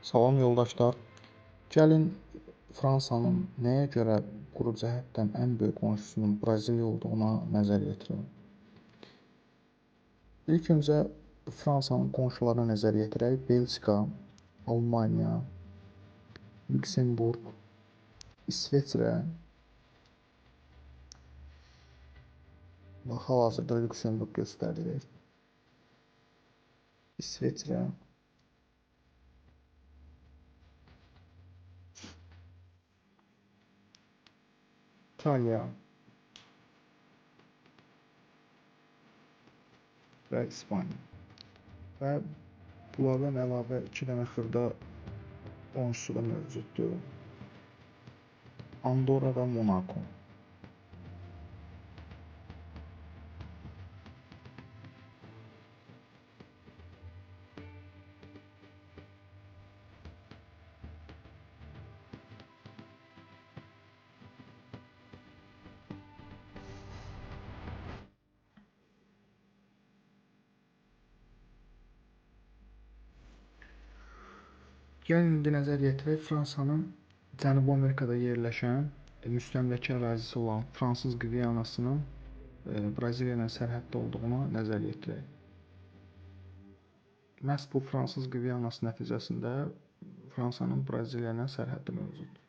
Salam yoldaşlar. Gəlin Fransanın nəyə görə quru cəhətdən ən böyük qonşusunun Braziliya olduğuna nəzər yetirək. İlk öncə Fransanın qonşularına nəzər yetirək. Belçika, Almaniya, Lüksemburq, İsveçrə və hal-hazırda Lüksemburq göstərilir. İsveçrə, İtaliya və İspaniya. Və bunlardan əlavə 2 dənə xırda qonşusu da mövcuddur. Andorra və Monako. Gəlin indi nəzər yetirək Fransanın Cənubi Amerikada yerləşən müstəmləkə ərazisi olan Fransız Qvianasının Braziliya ilə sərhəddə olduğuna nəzər yetirək. Məhz bu Fransız Qvianası nəticəsində Fransanın Braziliya ilə sərhədi mövcuddur.